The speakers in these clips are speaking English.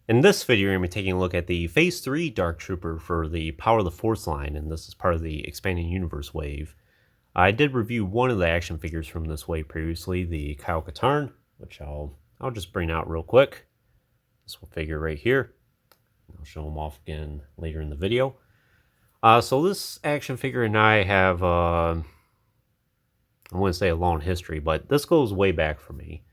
In this video, we're going to be taking a look at the Phase 3 Dark Trooper for the Power of the Force line, and this is part of the Expanding Universe wave. I did review one of the action figures from this wave previously, the Kyle Katarn, which I'll just bring out real quick. This figure right here. I'll show him off again later in the video. So this action figure and I have, I wouldn't say a long history, but this goes way back for me.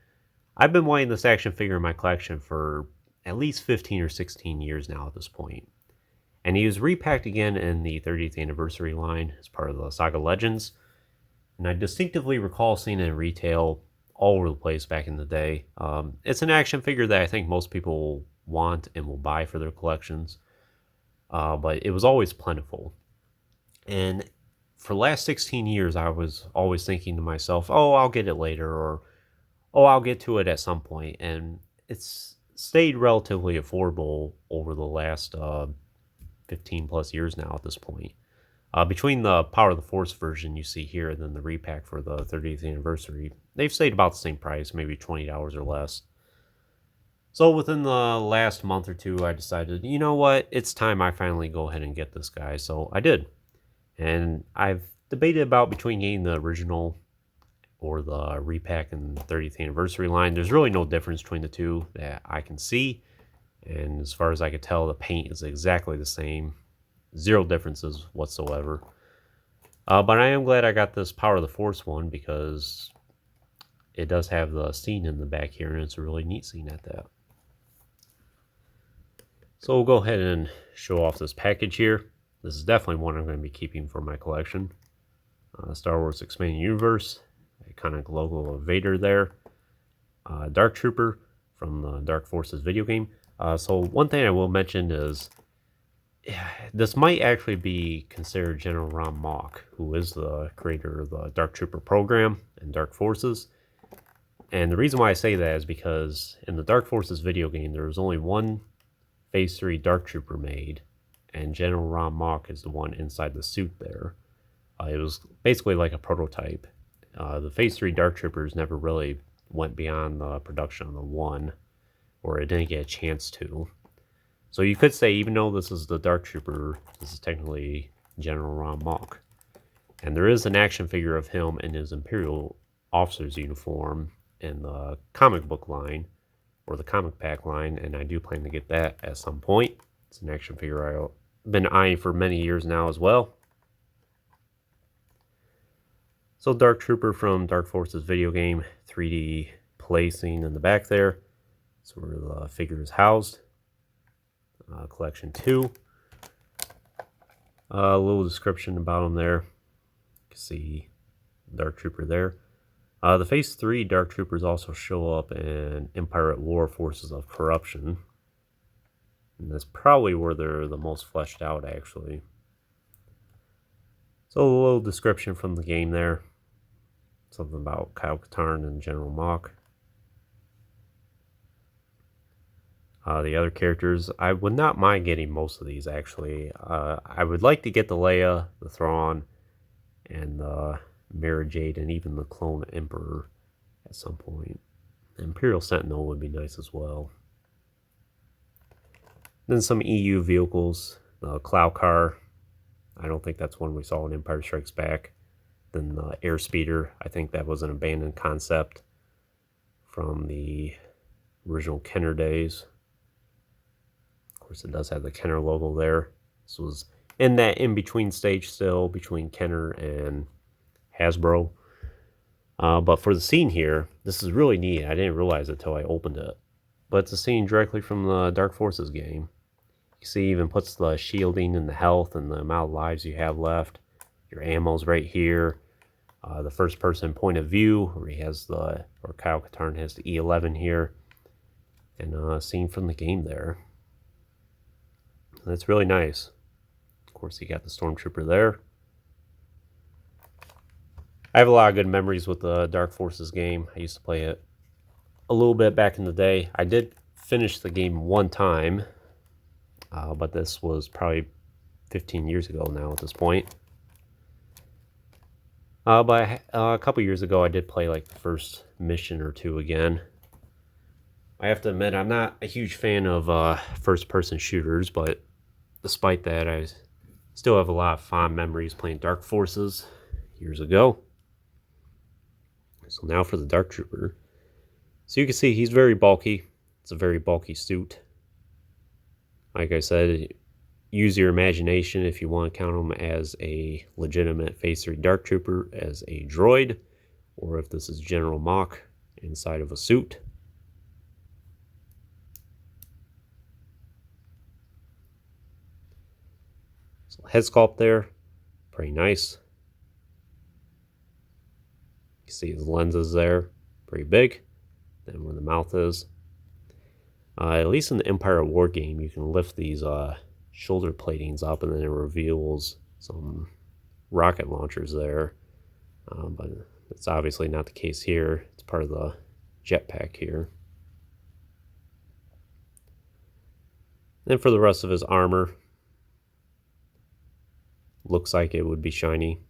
I've been wanting this action figure in my collection for at least 15 or 16 years now at this point. And he was repacked again in the 30th anniversary line as part of the Saga Legends. And I distinctively recall seeing it in retail all over the place back in the day. It's an action figure that I think most people want and will buy for their collections. But it was always plentiful. And for the last 16 years, I was always thinking to myself, oh, I'll get it later, or oh, I'll get to it at some point. And it's stayed relatively affordable over the last 15 plus years now at this point. Between the Power of the Force version you see here and then the repack for the 30th anniversary, they've stayed about the same price, maybe $20 or less. So within the last month or two, I decided, you know what, it's time I finally go ahead and get this guy. So I did. And I've debated about between getting the original or the repack and 30th anniversary line. There's really no difference between the two that I can see. And as far as I could tell, the paint is exactly the same. Zero differences whatsoever. But I am glad I got this Power of the Force one because it does have the scene in the back here, and it's a really neat scene at that. So we'll go ahead and show off this package here. This is definitely one I'm going to be keeping for my collection. Star Wars Expanding Universe. Iconic logo of Vader there. Dark Trooper from the Dark Forces video game. So one thing I will mention is this might actually be considered General Ron Mock, who is the creator of the Dark Trooper program and Dark Forces. And the reason why I say that is because in the Dark Forces video game, there was only one Phase 3 Dark Trooper made, and General Ron Mock is the one inside the suit there. It was basically like a prototype. The Phase 3 Dark Troopers never really went beyond the production of the one, or it didn't get a chance to. So you could say, even though this is the Dark Trooper, this is technically General Ron Mock. And there is an action figure of him in his Imperial officer's uniform in the comic book line, or the comic pack line, and I do plan to get that at some point. It's an action figure I've been eyeing for many years now as well. So Dark Trooper from Dark Forces video game, 3D play scene in the back there. That's where the figure is housed. Collection 2. A little description about him there. You can see Dark Trooper there. The Phase 3 Dark Troopers also show up in Empire at War Forces of Corruption. And that's probably where they're the most fleshed out, actually. So a little description from the game there. Something about Kyle Katarn and General Mock. The other characters, I would not mind getting most of these, actually. I would like to get the Leia, the Thrawn, and the Mara Jade, and even the Clone Emperor at some point. The Imperial Sentinel would be nice as well. Then some EU vehicles. The Cloud Car. I don't think that's one we saw in Empire Strikes Back. Then the Airspeeder. I think that was an abandoned concept from the original Kenner days. Of course, it does have the Kenner logo there. This was in that in-between stage still between Kenner and Hasbro. But for the scene here, this is really neat. I didn't realize it until I opened it. But it's a scene directly from the Dark Forces game. You see, it even puts the shielding and the health and the amount of lives you have left. Your ammo's right here. The first person point of view, where he has the, or Kyle Katarn has the E11 here. And a scene from the game there. And that's really nice. Of course, you got the Stormtrooper there. I have a lot of good memories with the Dark Forces game. I used to play it a little bit back in the day. I did finish the game one time, but this was probably 15 years ago now at this point. But a couple years ago, I did play like the first mission or two again. I have to admit, I'm not a huge fan of first-person shooters, but despite that, I still have a lot of fond memories playing Dark Forces years ago. So now for the Dark Trooper. So you can see he's very bulky. It's a very bulky suit. Like I said, use your imagination if you want to count him as a legitimate Phase 3 Dark Trooper, as a droid, or if this is General Mock inside of a suit. So head sculpt there, pretty nice. You see his lenses there, pretty big. Then where the mouth is. At least in the Empire War game, you can lift these shoulder platings up and then it reveals some rocket launchers there. But it's obviously not the case here. It's part of the jetpack here. Then for the rest of his armor, looks like it would be shiny.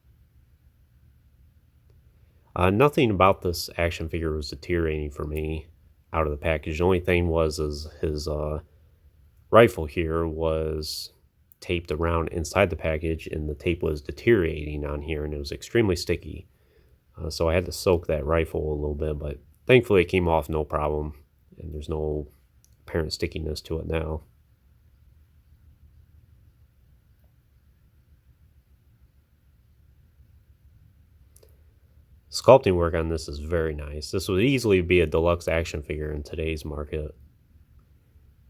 Nothing about this action figure was deteriorating for me out of the package. The only thing was his rifle here was taped around inside the package, and the tape was deteriorating on here, and it was extremely sticky. So I had to soak that rifle a little bit, but thankfully it came off no problem, and there's no apparent stickiness to it now. Sculpting work on this is very nice. This would easily be a deluxe action figure in today's market.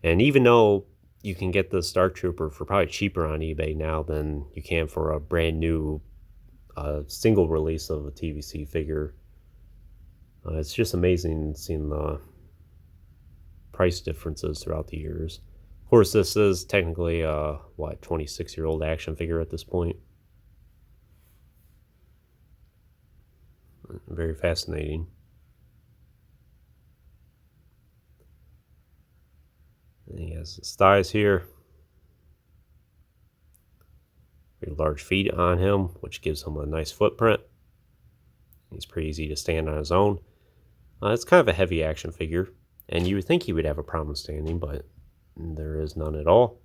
And even though you can get this Dark Trooper for probably cheaper on eBay now than you can for a brand new single release of a TVC figure, it's just amazing seeing the price differences throughout the years. Of course, this is technically a 26-year-old action figure at this point. Very fascinating. And he has his thighs here. Very large feet on him, which gives him a nice footprint. He's pretty easy to stand on his own. It's kind of a heavy action figure, and you would think he would have a problem standing, but there is none at all.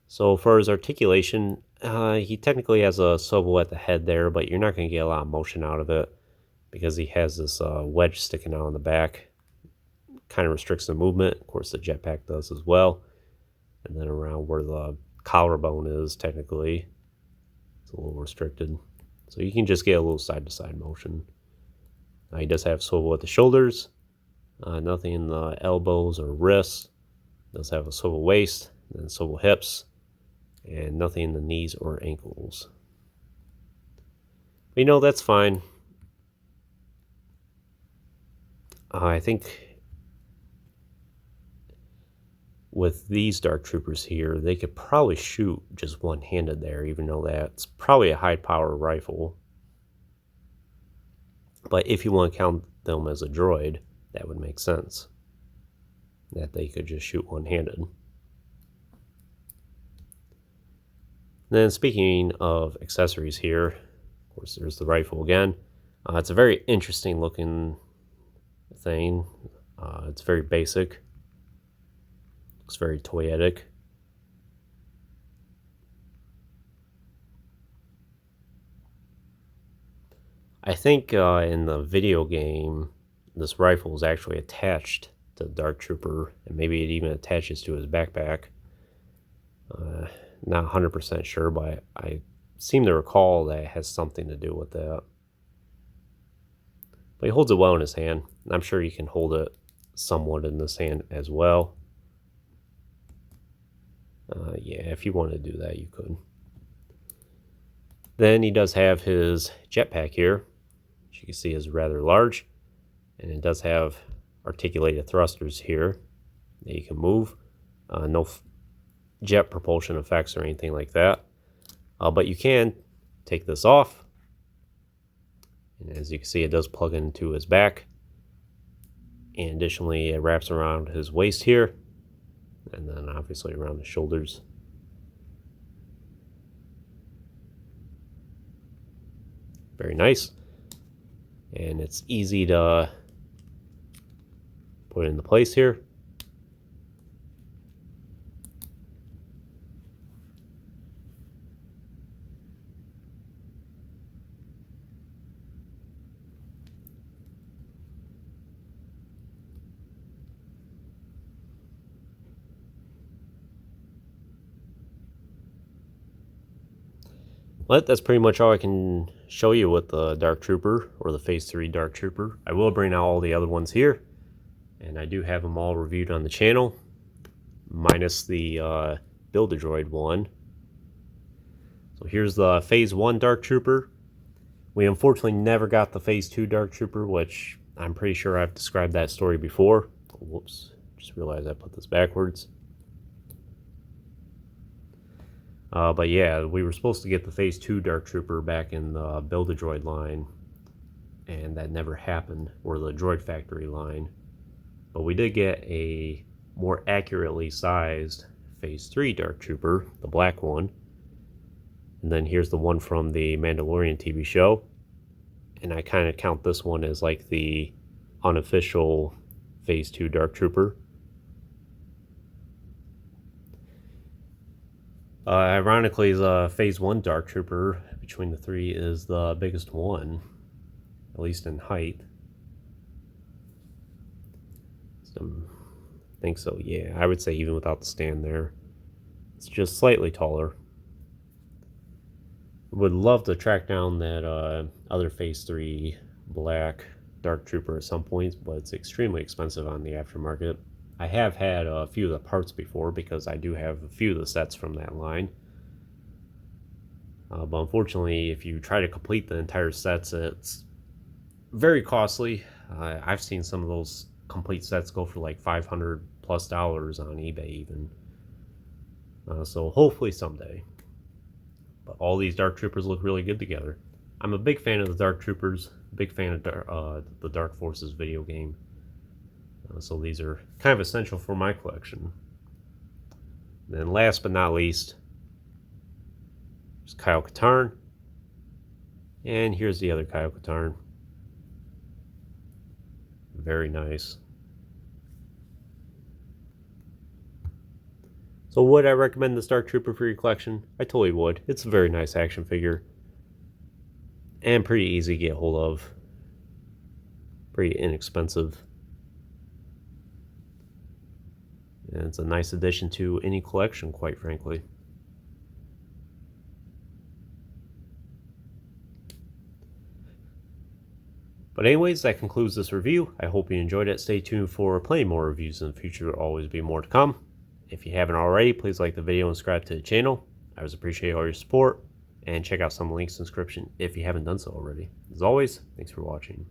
So for his articulation, he technically has a swivel at the head there, but you're not going to get a lot of motion out of it because he has this wedge sticking out on the back. Kind of restricts the movement. Of course, the jetpack does as well. And then around where the collarbone is, technically, it's a little restricted. So you can just get a little side-to-side motion. He does have swivel at the shoulders. Nothing in the elbows or wrists. Does have a swivel waist, and then swivel hips. And nothing in the knees or ankles. But, that's fine. I think with these Dark Troopers here, they could probably shoot just one-handed there, even though that's probably a high-power rifle. But if you want to count them as a droid, that would make sense. That they could just shoot one-handed. Then speaking of accessories here, of course there's the rifle again. It's a very interesting looking thing. It's very basic. Looks very toyetic. I think in the video game, this rifle is actually attached to the Dark Trooper, and maybe it even attaches to his backpack. Not 100% sure, but I seem to recall that it has something to do with that. But he holds it well in his hand. I'm sure you can hold it somewhat in this hand as well. Yeah, if you want to do that, you could. Then he does have his jetpack here, which you can see is rather large. And it does have articulated thrusters here that you can move. No jet propulsion effects or anything like that. But you can take this off. And as you can see, it does plug into his back. And additionally, it wraps around his waist here. And then obviously around the shoulders. Very nice. And it's easy to Put it into place here. But that's pretty much all I can show you with the Dark Trooper, or the Phase 3 Dark Trooper. I will bring out all the other ones here, and I do have them all reviewed on the channel, minus the Build-A-Droid one. So here's the Phase 1 Dark Trooper. We unfortunately never got the Phase 2 Dark Trooper, which I'm pretty sure I've described that story before. Whoops, just realized I put this backwards. But yeah, we were supposed to get the Phase 2 Dark Trooper back in the Build-A-Droid line, and that never happened, or the Droid Factory line. But we did get a more accurately sized Phase 3 Dark Trooper, the black one. And then here's the one from the Mandalorian TV show. And I kind of count this one as like the unofficial Phase 2 Dark Trooper. Ironically, the Phase 1 Dark Trooper between the three is the biggest one, at least in height. I think so, yeah. I would say even without the stand there, it's just slightly taller. Would love to track down that other Phase 3 black Dark Trooper at some point, but it's extremely expensive on the aftermarket. I have had a few of the parts before because I do have a few of the sets from that line. But unfortunately, if you try to complete the entire sets, it's very costly. I've seen some of those complete sets go for like $500+ on eBay even. So hopefully someday. But all these Dark Troopers look really good together. I'm a big fan of the Dark Troopers, big fan of the Dark Forces video game. So these are kind of essential for my collection. And then last but not least, there's Kyle Katarn. And here's the other Kyle Katarn. Very nice. So would I recommend this Dark Trooper for your collection? I totally would. It's a very nice action figure. And pretty easy to get hold of. Pretty inexpensive. And it's a nice addition to any collection, quite frankly. But anyways, that concludes this review. I hope you enjoyed it. Stay tuned for plenty more reviews in the future. There will always be more to come. If you haven't already, please like the video and subscribe to the channel. I always appreciate all your support. And check out some links in the description if you haven't done so already. As always, thanks for watching.